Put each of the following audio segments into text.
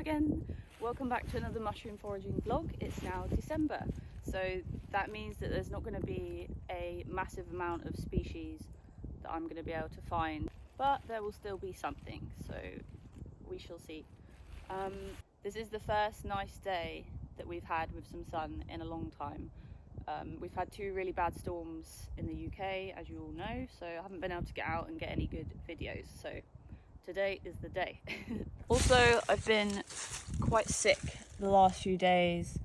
again, welcome back to another mushroom foraging vlog. It's now December, so that means that there's not going to be a massive amount of species that I'm going to be able to find, but there will still be something, so we shall see. This is the first nice day that we've had with some sun in a long time. We've had two really bad storms in the UK, as you all know, so I haven't been able to get out and get any good videos, so today is the day. Also, I've been quite sick the last few days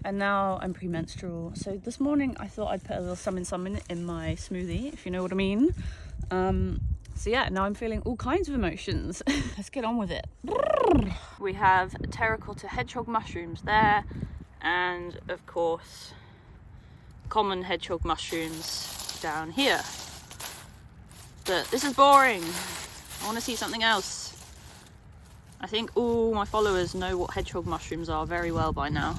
and now I'm premenstrual, so this morning I thought I'd put a little summon in my smoothie, if you know what I mean. So yeah, now I'm feeling all kinds of emotions. Let's get on with it. We have terracotta hedgehog mushrooms there, and of course common hedgehog mushrooms down here. But this is boring. I want to see something else. I think all my followers know what hedgehog mushrooms are very well by now.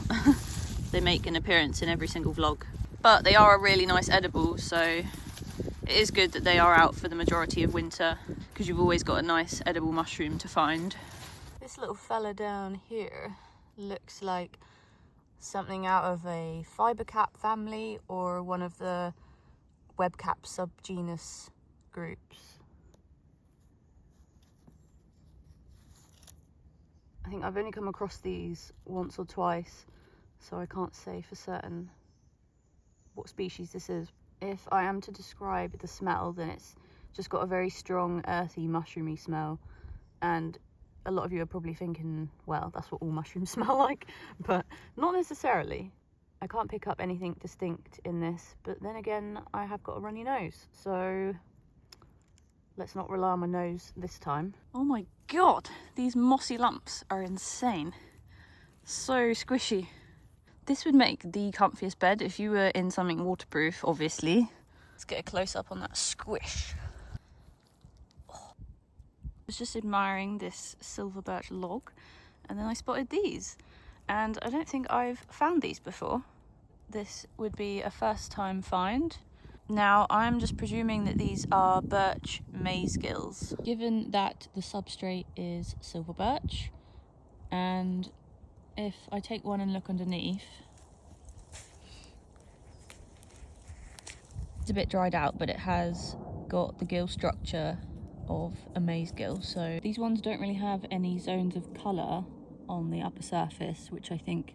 They make an appearance in every single vlog. But they are a really nice edible, so it is good that they are out for the majority of winter, because you've always got a nice edible mushroom to find. This little fella down here looks like something out of a fibercap family or one of the webcap subgenus groups. I think I've only come across these once or twice, so I can't say for certain what species this is. If I am to describe the smell, then it's just got a very strong earthy mushroomy smell, and a lot of you are probably thinking, well, that's what all mushrooms smell like, but not necessarily. I can't pick up anything distinct in this, but then again, I have got a runny nose, so let's not rely on my nose this time. Oh my god, these mossy lumps are insane. So squishy. This would make the comfiest bed if you were in something waterproof, obviously. Let's get a close up on that squish. Oh. I was just admiring this silver birch log, and then I spotted these. And I don't think I've found these before. This would be a first time find. Now, I'm just presuming that these are birch maize gills, given that the substrate is silver birch, and if I take one and look underneath, it's a bit dried out, but it has got the gill structure of a maize gill. So these ones don't really have any zones of colour on the upper surface, which I think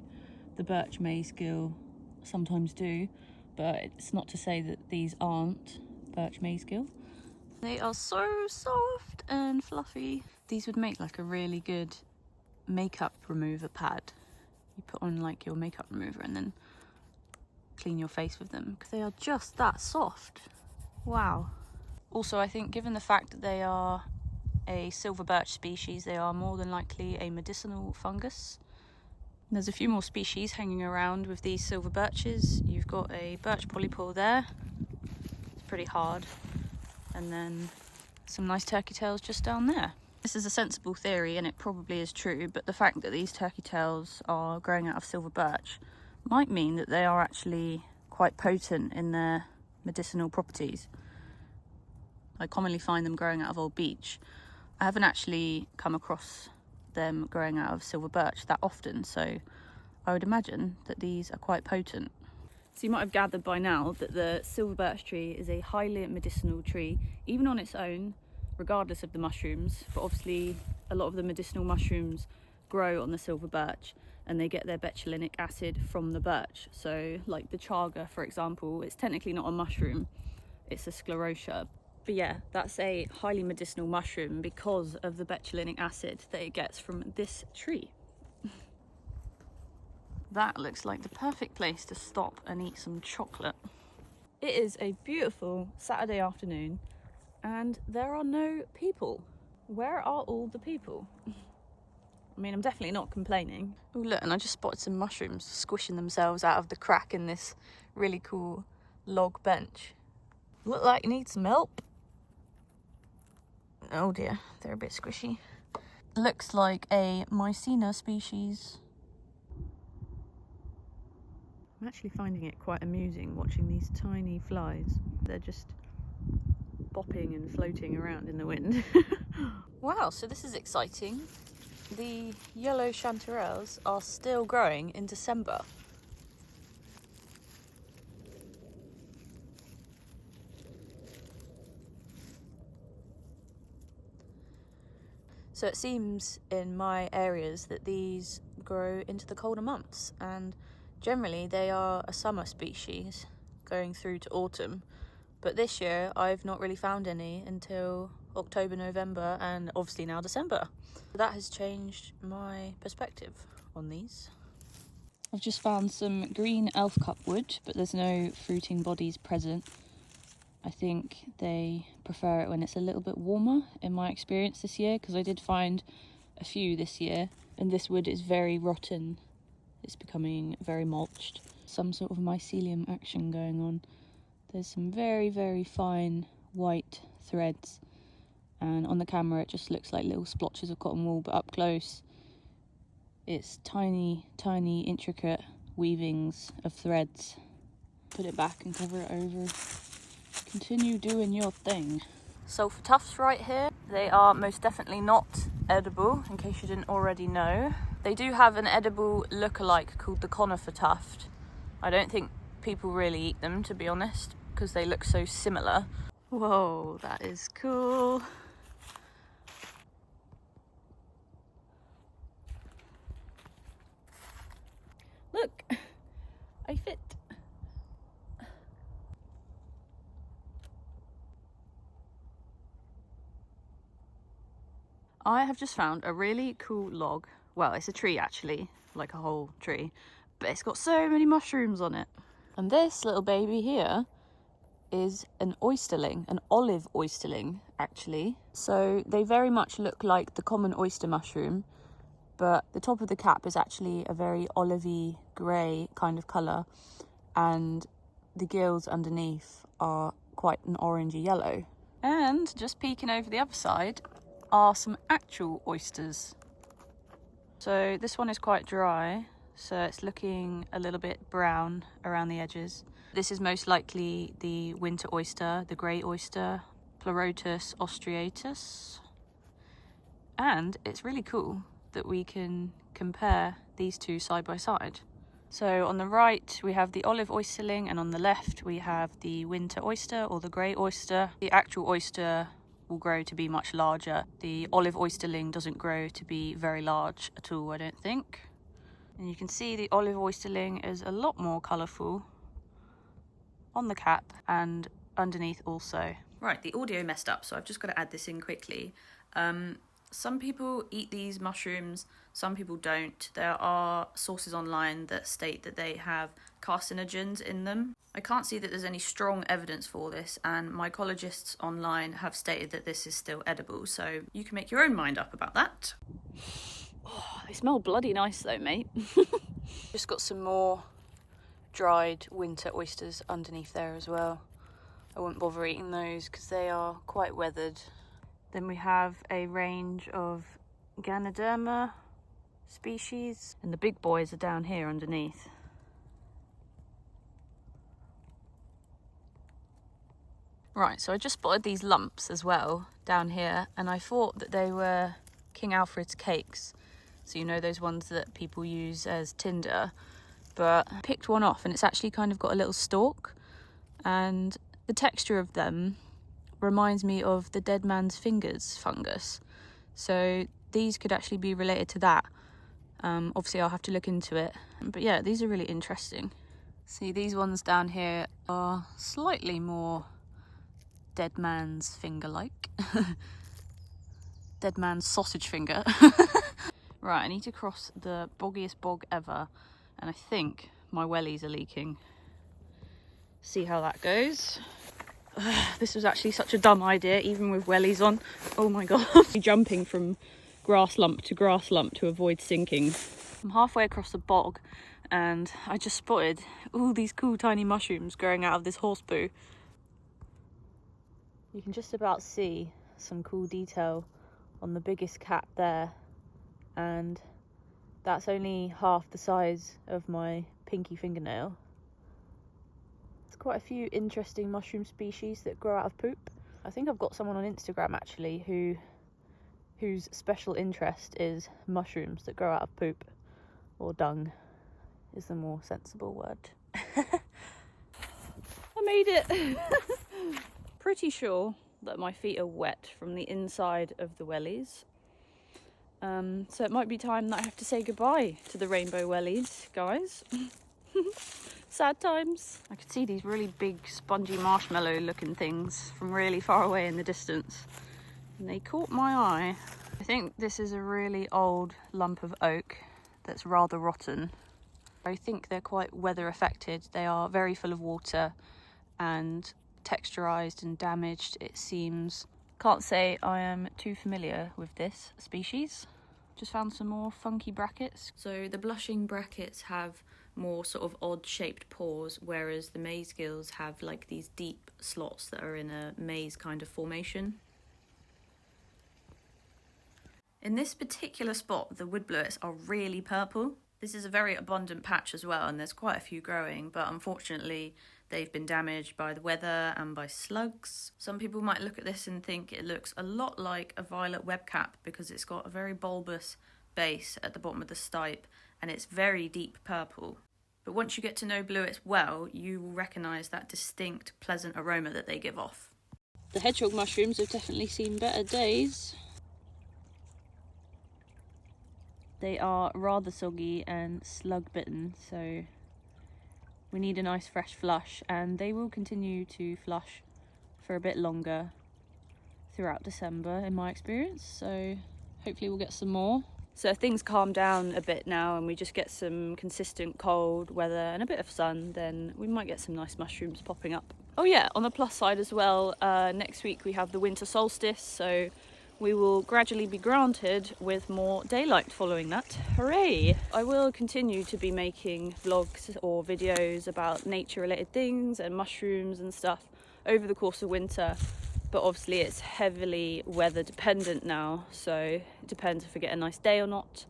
the birch maize gill sometimes do. But it's not to say that these aren't birch maize gill. They are so soft and fluffy. These would make like a really good makeup remover pad. You put on like your makeup remover and then clean your face with them, because they are just that soft. Wow. Also, I think given the fact that they are a silver birch species, they are more than likely a medicinal fungus. There's a few more species hanging around with these silver birches. You've got a birch polypore there. It's pretty hard. And then some nice turkey tails just down there. This is a sensible theory, and it probably is true, but the fact that these turkey tails are growing out of silver birch might mean that they are actually quite potent in their medicinal properties. I commonly find them growing out of old beech. I haven't actually come across them growing out of silver birch that often, so I would imagine that these are quite potent. So you might have gathered by now that the silver birch tree is a highly medicinal tree, even on its own, regardless of the mushrooms. But obviously a lot of the medicinal mushrooms grow on the silver birch, and they get their betulinic acid from the birch. So like the chaga, for example, it's technically not a mushroom, it's a sclerotia. But yeah, that's a highly medicinal mushroom because of the betulinic acid that it gets from this tree. That looks like the perfect place to stop and eat some chocolate. It is a beautiful Saturday afternoon and there are no people. Where are all the people? I mean, I'm definitely not complaining. Oh look, and I just spotted some mushrooms squishing themselves out of the crack in this really cool log bench. Look like you need some help. Oh dear, they're a bit squishy. Looks like a Mycena species. I'm actually finding it quite amusing watching these tiny flies. They're just bopping and floating around in the wind. Wow, so this is exciting. the yellow chanterelles are still growing in December. So it seems in my areas that these grow into the colder months, and generally they are a summer species going through to autumn. But this year I've not really found any until October, November, and obviously now December. That has changed my perspective on these. I've just found some green elf cupwood, but there's no fruiting bodies present. I think they prefer it when it's a little bit warmer, in my experience this year, because I did find a few this year, and this wood is very rotten. It's becoming very mulched. Some sort of mycelium action going on. There's some very, very fine white threads, and on the camera it just looks like little splotches of cotton wool, but up close it's tiny, tiny, intricate weavings of threads. Put it back and cover it over. Continue doing your thing. Sulphur tufts right here. They are most definitely not edible, in case you didn't already know. They do have an edible lookalike called the conifer tuft. I don't think people really eat them, to be honest, because they look so similar. Whoa, that is cool. Look, I fit. I have just found a really cool log. Well, it's a tree actually, like a whole tree, but it's got so many mushrooms on it. And this little baby here is an oysterling, an olive oysterling actually. So they very much look like the common oyster mushroom, but the top of the cap is actually a very olivey grey kind of colour, and the gills underneath are quite an orangey yellow. And just peeking over the other side are some actual oysters. So this one is quite dry, so it's looking a little bit brown around the edges. This is most likely the winter oyster, the grey oyster, Pleurotus austriatus. And it's really cool that we can compare these two side by side. So on the right we have the olive oysterling, and on the left we have the winter oyster or the grey oyster. The actual oyster will grow to be much larger. The olive oysterling doesn't grow to be very large at all, I don't think. And you can see the olive oysterling is a lot more colourful on the cap and underneath also. Right, the audio messed up, so I've just got to add this in quickly. Some people eat these mushrooms, some people don't. There are sources online that state that they have carcinogens in them. I can't see that there's any strong evidence for this, and mycologists online have stated that this is still edible, so you can make your own mind up about that. Oh, they smell bloody nice though, mate. Just got some more dried winter oysters underneath there as well. I wouldn't bother eating those because they are quite weathered. Then we have a range of Ganoderma species, and the big boys are down here underneath. Right, so I just spotted these lumps as well down here, and I thought that they were King Alfred's cakes. So you know those ones that people use as tinder, but I picked one off and it's actually kind of got a little stalk, and the texture of them reminds me of the dead man's fingers fungus. So these could actually be related to that. Obviously I'll have to look into it, but yeah, these are really interesting. See, these ones down here are slightly more dead man's finger like. Dead man's sausage finger. Right, I need to cross the boggiest bog ever, and I think my wellies are leaking. See how that goes. This was actually such a dumb idea, even with wellies on. Oh my god. Jumping from grass lump to avoid sinking. I'm halfway across the bog and I just spotted all these cool tiny mushrooms growing out of this horse poo. You can just about see some cool detail on the biggest cap there, and that's only half the size of my pinky fingernail. Quite a few interesting mushroom species that grow out of poop. I think I've got someone on Instagram actually who whose special interest is mushrooms that grow out of poop, or dung is the more sensible word. I made it! Pretty sure that my feet are wet from the inside of the wellies. So it might be time that I have to say goodbye to the rainbow wellies, guys. Sad times. I could see these really big spongy marshmallow looking things from really far away in the distance, and they caught my eye. I think this is a really old lump of oak that's rather rotten. I think they're quite weather affected. They are very full of water and texturized and damaged, it seems. Can't say I am too familiar with this species. Just found some more funky brackets. So the blushing brackets have more sort of odd shaped pores, whereas the maze gills have like these deep slots that are in a maze kind of formation. In this particular spot, the woodbluets are really purple. This is a very abundant patch as well, and there's quite a few growing, but unfortunately they've been damaged by the weather and by slugs. Some people might look at this and think it looks a lot like a violet webcap because it's got a very bulbous base at the bottom of the stipe and it's very deep purple. But once you get to know bluets well, you will recognise that distinct, pleasant aroma that they give off. The hedgehog mushrooms have definitely seen better days. They are rather soggy and slug bitten, so we need a nice fresh flush, and they will continue to flush for a bit longer throughout December in my experience, so hopefully we'll get some more. So if things calm down a bit now and we just get some consistent cold weather and a bit of sun, then we might get some nice mushrooms popping up. Oh yeah, on the plus side as well, next week we have the winter solstice, so we will gradually be granted with more daylight following that. Hooray! I will continue to be making vlogs or videos about nature related things and mushrooms and stuff over the course of winter, but obviously it's heavily weather dependent now, so it depends if we get a nice day or not.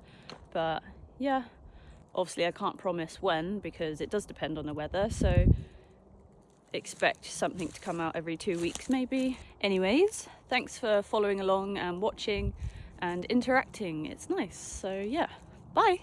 But yeah, obviously I can't promise when because it does depend on the weather, so expect something to come out every 2 weeks maybe. Anyways, thanks for following along and watching and interacting. It's nice. So yeah, bye.